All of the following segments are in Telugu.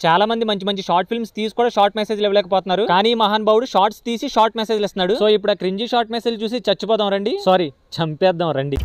చాలా మంది మంచి మంచి షార్ట్ ఫిల్మ్స్ తీసి కూడా షార్ట్ మెసేజ్లు ఇవ్వలేకపోతున్నారు. కానీ మహాన్ బావుడు షార్ట్స్ తీసి షార్ట్ మెసేజ్లు ఇస్తున్నాడు. సో ఇప్పుడు ఆ క్రింజీ షార్ట్ మెసేజ్ చూసి చచ్చిపోదాం రండి, సారీ చంపేద్దాం రండి.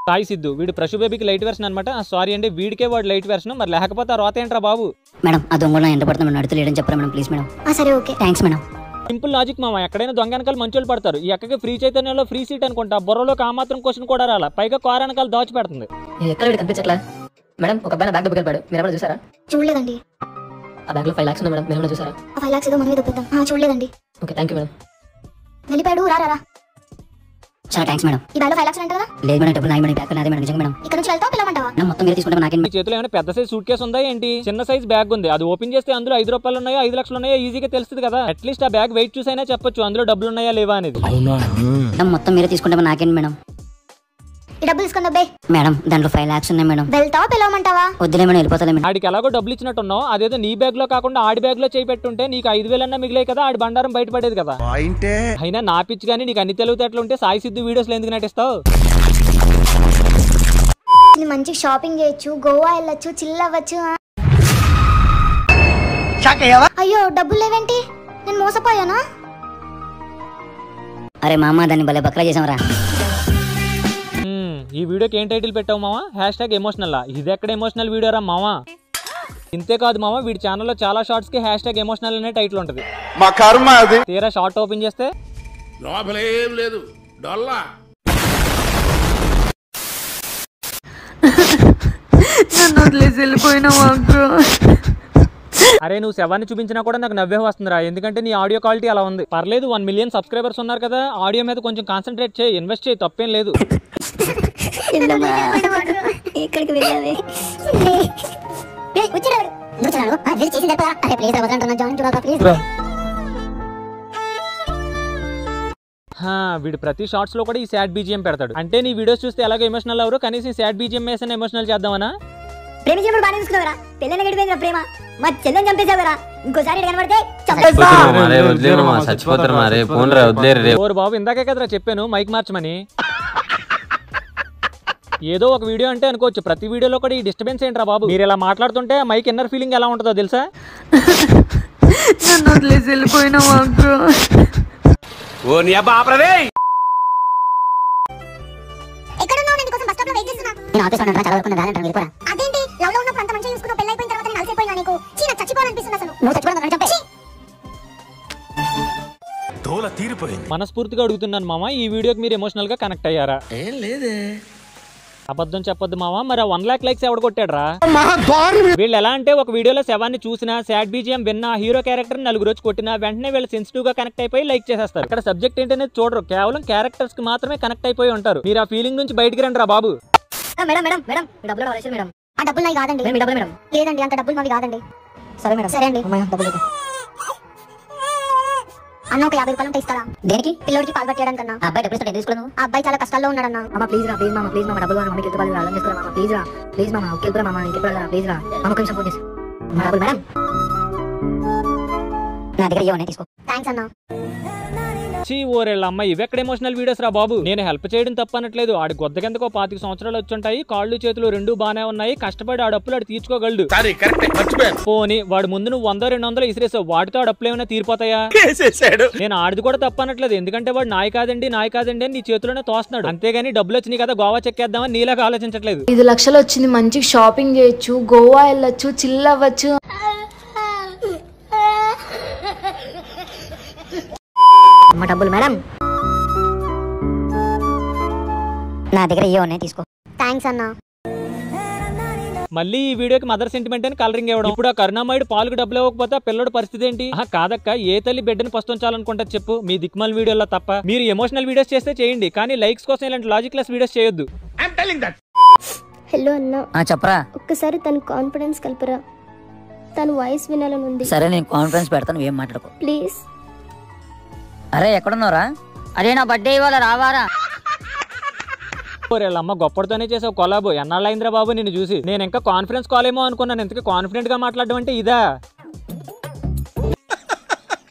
సాయి సిద్ధు వీడు ప్రశు బేబీకి లైట్ వెర్షన్ అనమాట. సారీ అండి, వీడికే వాడు లైట్ వెర్షన్, మరి లేకపోతే ఆ రోత ఏంట్రా బాబు. మేడం ఆ దొంగ ఎంత పడుతుంది అడుగులేడని చెప్పరా మేడం, ప్లీజ్ మేడం. సరే okay thanks madam. Simple logic మామ, ఎక్కడైనా దొంగ వెనకాల మంచోళ్ళు పడతారు. ఈ అక్కకి ఫ్రీ చైతన్యంలో ఫ్రీ సీట్ అనుకుంటా, బుర్రలో ఆ మాత్రం క్వశ్చన్ కూడా రాలా, పైగా కార్ వెనకాల దాచి పెడుతుంది. ఎక్కడ కనిపించట్లా మేడం. ఒక అబ్బాయి బ్యాగ్ దొబ్బకెళ్ళాడు, మీరు ఎవరు చూసారా? చూడలేదండి. ఆ బ్యాగ్ లో 5 lakhs ఉంది మేడం, మీరు చూసారా? 5 lakhs ఏదో మనమే దొబ్బేద్దాం. చూడలేదండి. Okay thank you madam. వెళ్ళిపోయాడు. రా చాలా థ్యాంక్స్ మేడం. ఈ బ్యాగ్ లో 5 lakhs అంటే కదా? లేదు మేడం, డబ్బులు నాయి మేడం, బ్యాగ్ నాదే మేడం, నిజంగా మేడం. ఇక్కడ నుంచి వెళ్తావా పిలవమంటావా? నా మొత్తం మీరు తీసుకుంటాం. నాకేం మీ చేతిలో ఏమైనా పెద్ద సైజ్ సూట్ కేసు ఉందా ఏంటి? చిన్న సైజ్ బ్యాగ్ ఉంది, అది ఓపెన్ చేస్తే అందులో 5 రూపాయలు ఉన్నాయో 5 లక్షలు ఉన్నాయో ఈజీగా తెలుస్తుంది కదా. అట్లీస్ట్ ఆ బ్యాగ్ వెయిట్ చూసైనా చెప్పొచ్చు అందులో డబ్బులు ఉన్నాయా లేవా అనేది. మొత్తం మీరు తీసుకుంటాం. నాకేంటి మేడం? ఈ డబ్బులు తీసుకుందా బే? మేడం దాంట్లో 5 lakhs ఉన్నాయి మేడం. వెళ్తావా పిలవమంటావా? వద్దులే మేడం, వెళ్ళిపోతాలే మేడం. ఆడికి ఎలాగో డబ్బులు ఇచ్చినట్టున్నావు, అదేదో నీ బ్యాగ్ లో కాకుండా ఆడి బ్యాగ్ లో చేయి పెట్టుంటే నీకు 5,000 అన్నా మిగిలే కదా, ఆడి బండారం బయటపడేది కదా. అయినా నా పిచ్చి కానీ నీకు అన్ని తెలివితేటలు ఉంటే సాయి సిద్ధు వీడియోస్ ఎందుకు నటిస్తావు? మంచి షాపింగ్ చేయొచ్చు, గోవా వెళ్ళొచ్చు, చిల్ అవ్వచ్చు. అయ్యో డబ్బులు లేవేంటి? నేను మోసపోయానా? అరే మామ దాన్ని భలే బక్రా చేసామరా. ఈ వీడియోకి ఏం టైటిల్ పెట్టావు మావా? #ఎమోషనల్. ఇది ఎక్కడ ఎమోషనల్ వీడియో రా మావా? ఇంతే కాదు మామ, వీడి ఛానల్లో చాలా షార్ట్స్ కి #ఎమోషనల్ అనే టైటిల్ ఉంటది. మా కర్మ అది. తీరా షార్ట్ ఓపెన్ చేస్తే లోపలేం లేదు, డొల్లా. నన్ను వదిలేసి వెళ్ళిపోయినావు అక్క. అరే నువ్వు శవాన్ని చూపించినా కూడా నాకు నవ్వే వస్తుందిరా, ఎందుకంటే నీ ఆడియో క్వాలిటీ అలా ఉంది. పర్లేదు 1 million సబ్స్క్రైబర్స్ ఉన్నారు కదా, ఆడియో మీద కొంచెం కాన్సన్ట్రేట్ చేయి, ఇన్వెస్ట్ చేయి, తప్పేం లేదు. వీడు ప్రతి షార్ట్స్ లో కూడా ఈ సాడ్ బీజిఎం పెడతాడు. అంటే నీ వీడియోస్ చూస్తే ఎలాగో ఎమోషనల్ అవరు, కనీసం సాడ్ బీజిఎం వేసిన ఎమోషనల్ చేద్దామనా? ప్రేమించినప్పుడు బాగా చూసుకున్నావరా, పెళ్ళైన గడిపోయిందిరా ప్రేమ, మా చెల్లెని చంపేసావరా, ఇంకోసారి కనబడితే ఓరు బాబు ఇందాకే కదరా చెప్పాను మైక్ మార్చమని. ఏదో ఒక వీడియో అంటే అనుకోవచ్చు, ప్రతి వీడియోలో కూడా ఈ డిస్టర్బెన్స్ ఏంట్రా బాబు? మీరు ఇలా మాట్లాడుతుంటే మైక్ ఇన్నర్ ఫీలింగ్ ఎలా ఉంటుందో తెలుసా? నన్ను వదిలేసి వెళ్ళిపోయినావు అక్క. ఓ నీ అబ్బా ఆపరదే. ఎక్కడున్నావు? నేను కోసం బస్ స్టాప్ లో వెయిట్ చేస్తున్నా. నేను ఆఫీస్ లో ఉన్నా, చదవకుండా రానంటాను, వెళ్ళిపోరా. అదేంటి లవ్ లో ఉన్నప్పుడు అంత మంచిగా చూసుకున్నావు, పెళ్లి అయిపోయిన తర్వాత నేను అలసిపోయినా నీకు. చీన చచ్చిపోవాలనిపిస్తుంది అసలు. నువ్వు చచ్చిపోవడం చంపే. తోల తీరిపోయింది. మనస్ఫూర్తిగా అడుగుతున్నాను మామ, ఈ వీడియోకి మీరు ఎమోషనల్ గా కనెక్ట్ అయ్యారా? ఏం లేదే. అబద్ధం చెప్పొద్దు మామ, మరి 1 lakh లైక్స్ ఎవడ కొట్టాడ్రా? వీళ్ళు ఎలా అంటే ఒక వీడియోలో శవాన్ని చూసినా, సాడ్ బీజిఎం విన్నా, హీరో క్యారెక్టర్ నలుగురు వచ్చి కొట్టినా వెంటనే వీళ్ళు సెన్సిటివ్ గా కనెక్ట్ అయిపోయి లైక్ చేసేస్తారు. ఇక్కడ సబ్జెక్ట్ ఏంటనేది చూడరు, కేవలం క్యారెక్టర్స్ కి మాత్రమే కనెక్ట్ అయిపోయి ఉంటారు. మీరు ఆ ఫీలింగ్ నుంచి బయటికి రండి రా బాబు. మేడం మేడం మేడం డబ్బులు కావాలి మేడం. ఆ డబ్బులు నావి కాదండి. మేడం లేదండి, అంత డబ్బులు మావి కాదండి. సరే మేడం. సరే అండి. అన్న ఒక 50 రూపాయలు ఉంటే ఇస్తారా? దేనికి? పిల్లోడికి పాలు పట్టేయడానికి అన్న. అబ్బాయి డబ్బులు ఇస్తాడు, తీసుకున్నాను. ఆ అబ్బాయి చాలా కష్టాల్లో ఉన్నాడన్న. అమ్మ ప్లీజ్ రా, ప్లీజ్ మామ, ప్లీజ్ మామ, డబ్బులు మమ్మీకి వెళ్తే అర్థం చేసుకోరా మామ, ప్లీజ్ రా, ప్లీజ్ మామ, ఒకేళ్ళరా మామ, ఇంకెప్పుడు రా, ప్లీజ్ రా మామ, కొంచెం సపోర్ట్ చేసి డబ్బులు మేడం. నా దగ్గర ఇవ్వనే తీసుకో. థ్యాంక్స్ అన్న. చీ ఓరేళ్ళ అమ్మ, ఇవెక్కడ ఎమోషనల్ వీడియోస్ రా బాబు? నేను హెల్ప్ చేయడం తప్పనట్లేదు, ఆడి గొద్ద కిందకో 25 సంవత్సరాలు వచ్చుంటాయి, కాళ్ళు చేతులు రెండూ బానే ఉన్నాయి, కష్టపడి ఆడు అప్పులు ఆడు తీర్చుకోగలడు. పోనీ వాడు ముందు నువ్వు 100-200 ఇసిరేసావు, వాటితో ఆడు అప్పులు ఏమైనా తీరిపోతాయా? నేను ఆడిది కూడా తప్పనట్లేదు, ఎందుకంటే వాడు నాయ కాదండి అని నీ చేతిలోనే తోస్తున్నాడు, అంతేగాని డబ్బులు వచ్చినాయి కదా గోవా చెక్కేద్దామని నీలాగా ఆలోచించట్లేదు. 5 లక్షలు వచ్చింది, మంచి షాపింగ్ చేయొచ్చు, గోవా వెళ్ళొచ్చు, చిల్ అవ్వచ్చు. అమ్మ డబ్బులు మేడం. నా దగ్గర ఇవ్వనే తీసుకో. థ్యాంక్స్ అన్న. మళ్ళీ ఈ వీడియోకి మదర్ సెంటిమెంట్ అని కలరింగ్ ఇవ్వడం. ఇప్పుడు ఆ కరుణామయుడు పాలకు డబ్బులు ఇవ్వకపోతే ఆ పిల్లడు పరిస్థితి ఏంటి? కాదక్క, ఏ తల్లి బిడ్డను పస్తుంచాలనుకుంటా చెప్పు, మీ దిక్మల్ వీడియోలో తప్ప. మీరు ఎమోషనల్ వీడియోస్ చేస్తే చేయండి, కానీ లైక్స్ కోసం ఇలాంటి లాజిక్లెస్ వీడియోస్ చేయొద్దు. హలో అన్న. చెప్పరా. ఒక్కసారి తన కాన్ఫిడెన్స్ కల్పరా, తన వాయిస్ వినాలని ఉంది. సరే నేను కాన్ఫిడెన్స్ పెడతాను, ఏం మాట్లాడుకో ప్లీజ్. అరే ఎక్కడున్నారా? అరే నా బర్త్డే ఇవాళ రావారా? ఓరేళ్ళమ్మ గొప్పడితోనే చేసావు కొలాబు. ఎన్నాళ్ళైందిరా బాబు నిన్ను చూసి. నేను ఇంకా కాన్ఫరెన్స్ కాల్ ఏమో అనుకున్నాను. ఇంతకీ కాన్ఫిడెంట్ గా మాట్లాడడం అంటే ఇదా?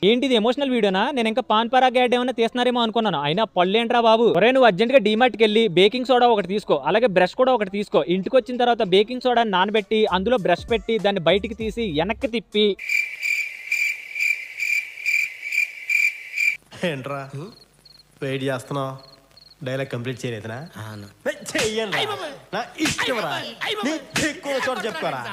ఏంటిది ఎమోషనల్ వీడియోనా? నేను ఇంకా పాన్ పరాగ్ యాడ్ ఏమైనా తీస్తున్నారేమో అనుకున్నాను. అయినా పళ్ళేంట్రా బాబు. ఒరే నువ్వు అర్జెంట్ గా డీమార్ట్కి వెళ్ళి బేకింగ్ సోడా ఒకటి తీసుకో, అలాగే బ్రష్ కూడా ఒకటి తీసుకో. ఇంటికి వచ్చిన తర్వాత బేకింగ్ సోడా నానబెట్టి అందులో బ్రష్ పెట్టి దాన్ని బయటికి తీసి వెనక్కి తిప్పి. ఏంట్రా వెయిట్ చేస్తున్నావు? డైలాగ్ కంప్లీట్ చేయలేదునా? చెయ్యండి, నా ఇష్టం రా. ఎక్కువ చోట చెప్పుకోరా.